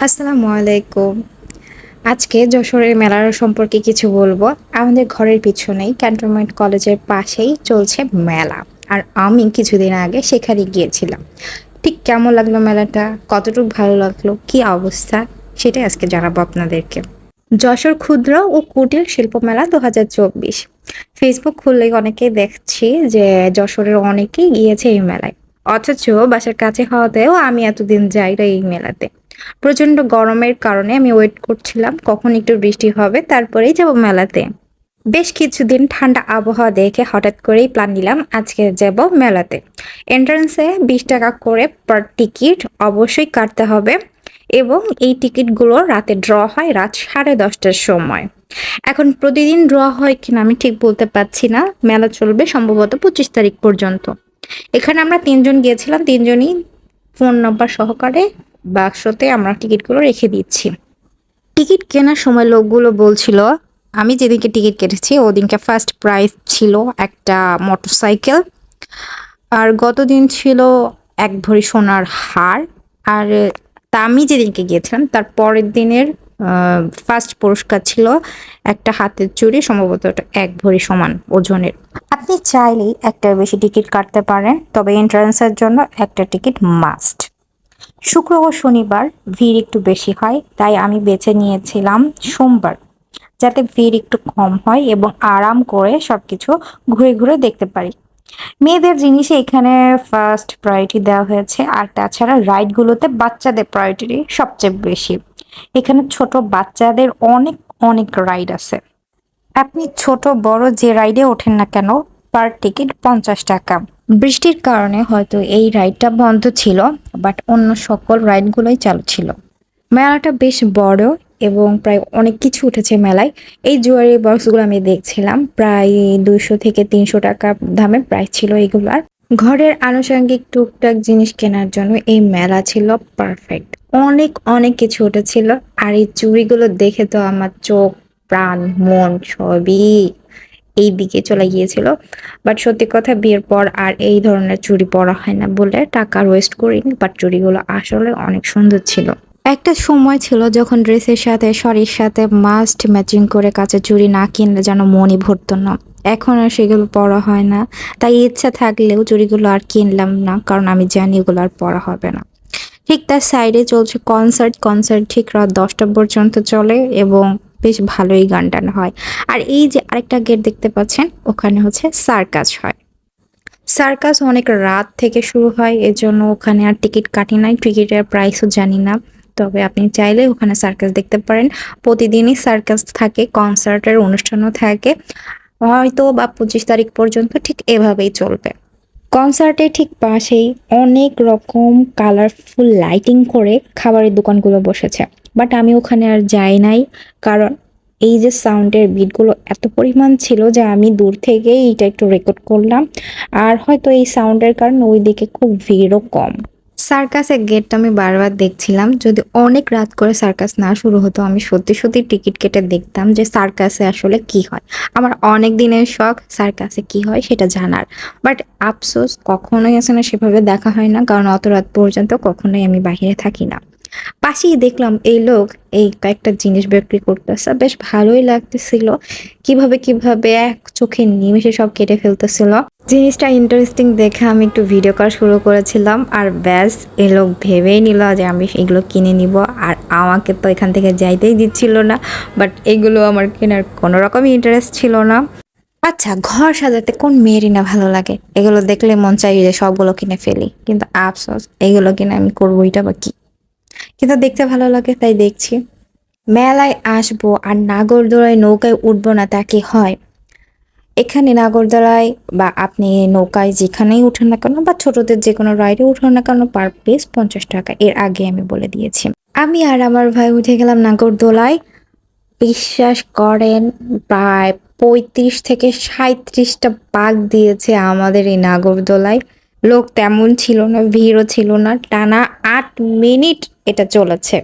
আসসালামু আলাইকুম। আজকে যশোরের মেলার সম্পর্কে কিছু বলবো। আমাদের ঘরের পিছনেই ক্যান্টনমেন্ট কলেজের পাশেই চলছে মেলা। আর আমি কিছুদিন আগে সেখানে গিয়েছিলাম। ঠিক কেমন লাগলো মেলাটা, কতটুকু ভালো লাগলো, কি অবস্থা, সেটাই আজকে জানাবো আপনাদেরকে। যশোর ক্ষুদ্র ও কুটির শিল্প মেলা 2024। ফেসবুক খুললেই অনেকেই দেখছি যে যশোরের অনেকেই গিয়েছে এই মেলায়। অথচ বাসার কাছে হওয়াতেও আমি এতদিন যাই না এই মেলাতে। প্রচন্ড গরমের কারণে আমি ওয়েট করছিলাম কখন একটু বৃষ্টি হবে, তারপরেই যাব মেলাতে। বেশ কিছুদিন ঠান্ডা আবহাওয়া দেখে হঠাৎ করেই প্ল্যান নিলাম আজকে যাব মেলাতে। এন্ট্রান্সে 20 টাকা করে পার টিকিট অবশ্যই কাটতে হবে, এবং এই টিকিটগুলো রাতে ড্র হয় রাত 10:30টার সময়। এখন প্রতিদিন ড্র হয় কিনা আমি ঠিক বলতে পারছি না। মেলা চলবে সম্ভবত 25 তারিখ পর্যন্ত। এখানে আমরা তিনজন গিয়েছিলাম, তিনজনই ফোন নাম্বার সহকারে বাক্সতে আমরা টিকিটগুলো রেখে দিচ্ছি। টিকিট কেনার সময় লোকগুলো বলছিল, আমি যেদিনকে টিকিট কেটেছি ওদিনকে ফার্স্ট প্রাইস ছিল একটা মোটরসাইকেল, আর গত দিন ছিল 1 ভরি সোনার হার। আর তা আমি যেদিনকে গিয়েছিলাম তার পরের দিনের ফার্স্ট পুরস্কার ছিল একটা হাতের চুড়ি, সম্ভবত ওটা 1 ভরি সমান ওজনের। আপনি চাইলেই একটার বেশি টিকিট কাটতে পারেন, তবে এন্ট্রান্সের জন্য একটা টিকিট মাস্ট। শুক্র ও শনিবার ভিড় একটু বেশি হয়, তাই আমি বেছে নিয়েছিলাম সোমবার, যাতে ভিড় একটু কম হয় এবং আরাম করে সবকিছু ঘুরে ঘুরে দেখতে পারি। মেয়েদের জিনিসে এখানে ফার্স্ট প্রায়োরিটি দেওয়া হয়েছে, আর তাছাড়া রাইডগুলোতে বাচ্চাদের প্রায়োরিটি সবচেয়ে বেশি। এখানে ছোট বাচ্চাদের অনেক অনেক রাইড আছে। আপনি ছোট বড় যে রাইডে ওঠেন না কেন, পার টিকিট 50 টাকা। বৃষ্টির কারণে হয়তো এই রাইডটা বন্ধ ছিল, বাট অন্য সকল রাইডগুলোই চালু ছিল। মেলাটা বেশ বড় এবং প্রায় অনেক কিছু উঠেছে মেলায়। এই জুয়েলারি বক্সগুলো আমি দেখছিলাম, প্রায় 200 থেকে 300 টাকা দামে প্রাইস ছিল এগুলার। ঘরের আনুষঙ্গিক টুকটাক জিনিস কেনার জন্য এই মেলা ছিল পারফেক্ট। অনেক অনেক কিছু উঠেছিল, আর এই চুড়িগুলো দেখে তো আমার চোখ প্রাণ মন সবই এই দিকে চলে গিয়েছিল। বাট সত্যি কথা, বিয়ের পর আর এই ধরনের চুড়ি পরা হয় না বলে টাকা ওয়েস্ট করিনি, বাট চুড়িগুলো আসলে অনেক সুন্দর ছিল। একটা সময় ছিল যখন ড্রেসের সাথে শাড়ির সাথে মাস্ট ম্যাচিং করে কাচের চুড়ি না কিনলে যেন মনই ভরতো না। এখন আর সেগুলো পরা হয় না, তাই ইচ্ছা থাকলেও চুড়িগুলো আর কিনলাম না, কারণ আমি জানি এগুলো আর পরা হবে না। ঠিক তার সাইডে চলছে কনসার্ট। কনসার্ট ঠিক রাত 10টা পর্যন্ত চলে এবং বেশ ভালোই গান টান হয়। আর এই যে আরেকটা গেট দেখতে পাচ্ছেন, ওখানে হচ্ছে সার্কাস হয়। সার্কাস অনেক রাত থেকে শুরু হয়, এজন্য ওখানে আর টিকিট কাটি নাই, টিকিটের প্রাইসও জানি না। তবে আপনি চাইলে ওখানে সার্কাস দেখতে পারেন। প্রতিদিনই সার্কাস থাকে, কনসার্টের অনুষ্ঠানও থাকে, হয়তো বা 25 তারিখ পর্যন্ত ঠিক এভাবেই চলবে। কনসার্টের ঠিক পাশেই অনেক রকম কালারফুল লাইটিং করে খাবারের দোকানগুলো বসেছে, বাট আমি ওখানে আর যাই নাই, কারণ এই যে সাউন্ডের বিটগুলো এত পরিমাণ ছিল যে আমি দূর থেকেই এটা একটু রেকর্ড করলাম। আর হয়তো এই সাউন্ডের কারণে ওইদিকে খুব ভিড়ও কম। সার্কাসের গেটটা আমি বারবার দেখছিলাম, যদি অনেক রাত করে সার্কাস না শুরু হতো আমি সত্যি সত্যি টিকিট কেটে দেখতাম যে সার্কাসে আসলে কি হয়। আমার অনেক দিনের শখ সার্কাসে কি হয় সেটা জানার, বাট আফসোস কখনোই আসলে সেভাবে দেখা হয় না, কারণ অত রাত পর্যন্ত কখনোই আমি বাইরে থাকি না। পাশেই দেখলাম এই লোক এই কয়েকটা জিনিস বিক্রি করতেছে, বেশ ভালোই লাগতেছিল কিভাবে কিভাবে এক চোখে নিমেষে সব কেটে ফেলতেছিল। জিনিসটা ইন্টারেস্টিং দেখে আমি একটু ভিডিও করা শুরু করেছিলাম, আর ব্যাস এই লোক ভেবেই নিল যে আমি এগুলো কিনে নিব, আর আমাকে তো এখান থেকে যাইতেই দিচ্ছিল না। বাট এগুলো আমার কেনার কোনো রকমই ইন্টারেস্ট ছিল না। আচ্ছা, ঘর সাজাতে কোন মেয়েরই না ভালো লাগে, এগুলো দেখলে মন চাই যে সবগুলো কিনে ফেলি, কিন্তু আফসোস এগুলো কিনে আমি করবো এটা বা কি। কিন্তু দেখতে ভালো লাগে তাই দেখছি। মেলায় আসবো আর নাগরদোলায় নৌকায় উঠবো না তা কি হয়? এখানে নাগরদোলায় বা আপনি নৌকায় যেখানেই উঠেন না কেন বা ছোটদের যে কোনো রাইডে উঠেন না কেন, পার পিস 50 টাকা, এর আগে আমি বলে দিয়েছি। আমি আর আমার ভাই উঠে গেলাম নাগরদোলায়। বিশ্বাস করেন, প্রায় 35 থেকে 37টা পাক দিয়েছে আমাদের এই নাগরদোলায়। লোক তেমন ছিল না, ভিড়ও ছিল না, টানা 8 মিনিট এটা চলেছে,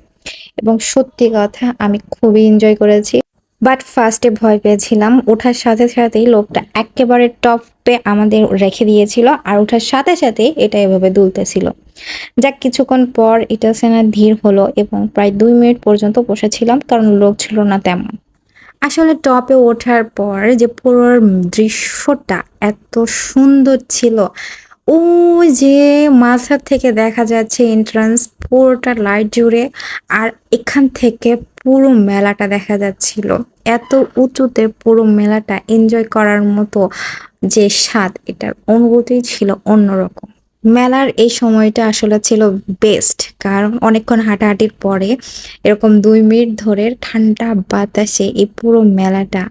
এবং সত্যি কথা আমি খুবই এনজয় করেছি। বাট ফার্স্টে ভয় পেয়েছিলাম, ওঠার সাথে সাথেই লোকটা একেবারে টপে আমাদের রেখে দিয়েছিল আর ওঠার সাথে সাথে এটা এভাবে দুলতেছিল। যাক, কিছুক্ষণ পর এটা সেনা ধীর হলো এবং প্রায় 2 মিনিট পর্যন্ত বসেছিলাম, কারণ লোক ছিল না তেমন। আসলে টপে ওঠার পর যে পুরো দৃশ্যটা এত সুন্দর ছিল, ওই যে মাথা থেকে দেখা যাচ্ছে এন্ট্রান্স পুরোটা লাইট জুড়ে, আর এখান থেকে পুরো মেলাটা দেখা যাচ্ছিল। এত উঁচুতে পুরো মেলাটা এনজয় করার মতো যে স্বাদ, এটার অনুভূতি ছিল অন্যরকম। মেলার এই সময়টা আসলে ছিল বেস্ট, কারণ অনেকক্ষণ হাঁটাহাঁটির পরে এরকম 2 মিনিট ধরে ঠান্ডা বাতাসে এই পুরো মেলাটা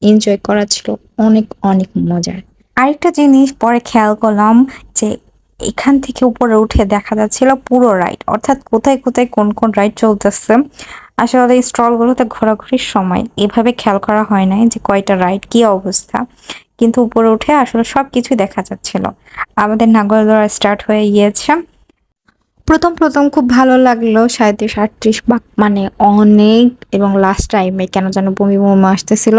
এনজয় করা ছিল অনেক অনেক মজার। আরেকটা জিনিস পরে খেয়াল করলাম যে এখান থেকে উপরে উঠে দেখা যাচ্ছিল পুরো রাইড, অর্থাৎ কোথায় কোথায় কোন কোন রাইড চলতেছে। আসলে এই স্টলগুলোতে ঘোরাঘুরির সময় এভাবে খেয়াল করা হয় নাই যে কয়টা রাইড কি অবস্থা, কিন্তু উপরে উঠে আসলে সব কিছুই দেখা যাচ্ছিল। আমাদের নাগরদোলা স্টার্ট হয়ে গিয়েছে। প্রথম প্রথম খুব ভালো লাগলো, 37-38 বা মানে অনেক, এবং লাস্ট টাইমে কেন যেন বমি বমি আসতেছিল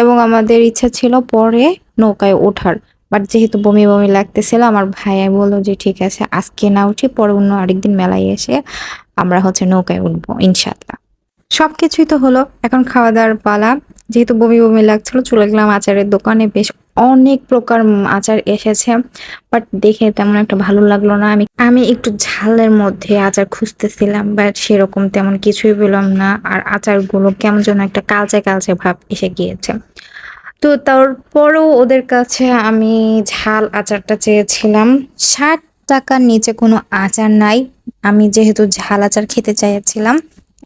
এবং আমাদের ইচ্ছা ছিল পরে নৌকায় ওঠার। বাট যেহেতু বমি বমি লাগতেছিল, আমার ভাইয়া বললো যে ঠিক আছে আজকে না উঠি, পরে অন্য আরেকদিন মেলায় এসে আমরা নৌকায় উঠবো ইনশাল্লাহ। সবকিছুই তো হলো, এখন খাওয়া দাওয়ার পালা। যেহেতু বমি বমি লাগছিল, চলে গেলাম আচারের দোকানে। বেশ অনেক প্রকার আচার এসেছে, বাট দেখে তেমন একটা ভালো লাগলো না। আমি একটু ঝালের মধ্যে আচার খুঁজতেছিলাম, বাট সেরকম তেমন কিছুই পেলাম না। আর আচারগুলো কেমন যেন একটা কালচে কালচে ভাব এসে গিয়েছে। তো তারপরও ওদের কাছে আমি ঝাল আচারটা চেয়েছিলাম। 60 টাকার নিচে কোনো আচার নাই। আমি যেহেতু ঝাল আচার খেতে চাইছিলাম,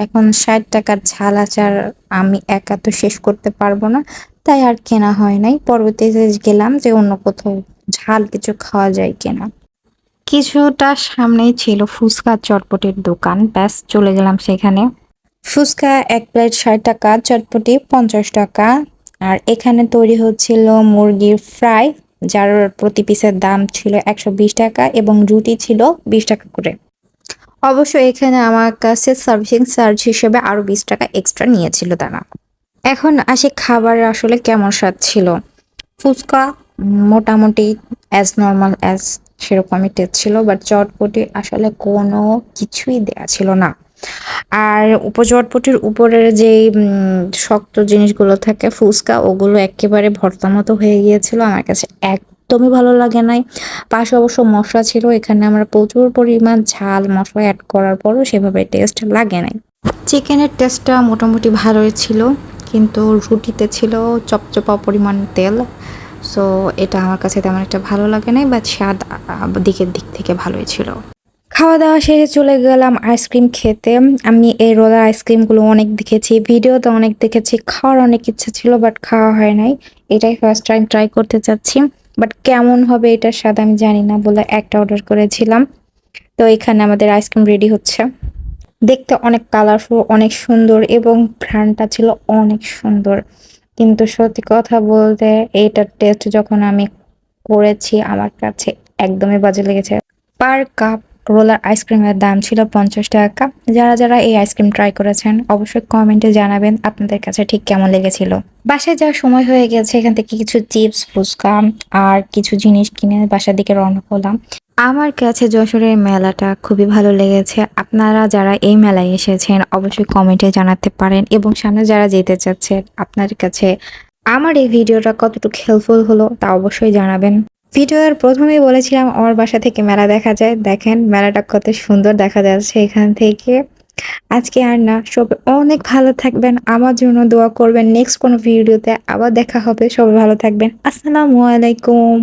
এখন 60 টাকার ঝাল আচার আমি একা তো শেষ করতে পারবো না, তাই আর কেনা হয় নাই। পরবর্তীতে গেলাম যে অন্য কোথাও ঝাল কিছু খাওয়া যায় কিনা। কিছুটা সামনেই ছিল ফুচকা চটপটির দোকান, ব্যাস চলে গেলাম সেখানে। ফুচকা 1 প্লেট 60 টাকা, চটপটি 50 টাকা। আর এখানে তৈরি হচ্ছিল মুরগির ফ্রাই, যার প্রতি পিসের দাম ছিল 120 টাকা এবং রুটি ছিল 20 টাকা করে। অবশ্য এখানে আমার কাছে সার্ভিসিং চার্জ হিসেবে আরো 20 টাকা এক্সট্রা নিয়েছিল তারা। এখন আসি খাবার আসলে কেমন স্বাদ ছিল। ফুচকা মোটামুটি অ্যাজ নর্মাল অ্যাজ সেরকমই টেস্ট ছিল, বাট চটপটি আসলে কোনো কিছুই দেয়া ছিল না। আর চটপটির উপরের যে শক্ত জিনিসগুলো থাকে ফুচকা, ওগুলো একেবারে ভর্তা মতো হয়ে গিয়েছিল, আমার কাছে একদমই ভালো লাগে নাই। পাশে অবশ্য মশলা ছিল, এখানে আমরা প্রচুর পরিমাণ ঝাল মশলা অ্যাড করার পরও সেভাবে টেস্ট লাগে নাই। চিকেনের টেস্টটা মোটামুটি ভালোই ছিল, কিন্তু রুটিতে ছিল চপচপা পরিমাণ তেল। সো এটা আমার কাছে তেমন একটা ভালো লাগে নাই, বাট স্বাদ দিকের দিক থেকে ভালোই ছিল। খাওয়া দাওয়া শেষে চলে গেলাম আইসক্রিম খেতে। আমি এই রোলার আইসক্রিমগুলো অনেক দেখেছি, ভিডিওতে অনেক দেখেছি, খাওয়ার অনেক ইচ্ছা ছিল, বাট খাওয়া হয় নাই। এটাই ফার্স্ট টাইম ট্রাই করতে চাচ্ছি, বাট কেমন হবে এটার স্বাদ আমি জানি না বলে একটা অর্ডার করেছিলাম। তো এখানে আমাদের আইসক্রিম রেডি হচ্ছে। দেখতে অনেক কালারফুল, অনেক সুন্দর এবং ঘ্রাণটা ছিল অনেক সুন্দর। কিন্তু সত্যি কথা বলতে এইটার টেস্ট যখন আমি করেছি, আমার কাছে একদমই বাজে লেগেছে। পার কাপ রোলার আইসক্রিমের দাম ছিল 50 টাকা। যারা যারা এই আইসক্রিম ট্রাই করেছেন অবশ্যই কমেন্টে জানাবেন আপনাদের কাছে ঠিক কেমন লেগেছিল। বাসায় যাওয়ার সময় হয়ে গেছে, এখান থেকে কিছু চিপস ফুচকা আর কিছু জিনিস কিনে বাসার দিকে রওনা হলাম। আমার কাছে যশোরের মেলাটা খুবই ভালো লেগেছে। আপনারা যারা এই মেলায় এসেছেন অবশ্যই কমেন্টে জানাতে পারেন, এবং সামনে যারা যেতে চাচ্ছেন আপনার কাছে আমার এই ভিডিওটা কতটুকু হেল্পফুল হলো তা অবশ্যই জানাবেন। ভিডিওর প্রথমেই বলেছিলাম আমার বাসা থেকে মেলা দেখা যায়, দেখেন মেলাটা কত সুন্দর দেখা যাচ্ছে এখান থেকে। আজকে আর না, সবাই অনেক ভালো থাকবেন, আমার জন্য দোয়া করবেন। নেক্সট কোনো ভিডিওতে আবার দেখা হবে, সবাই ভালো থাকবেন। আসসালামু আলাইকুম।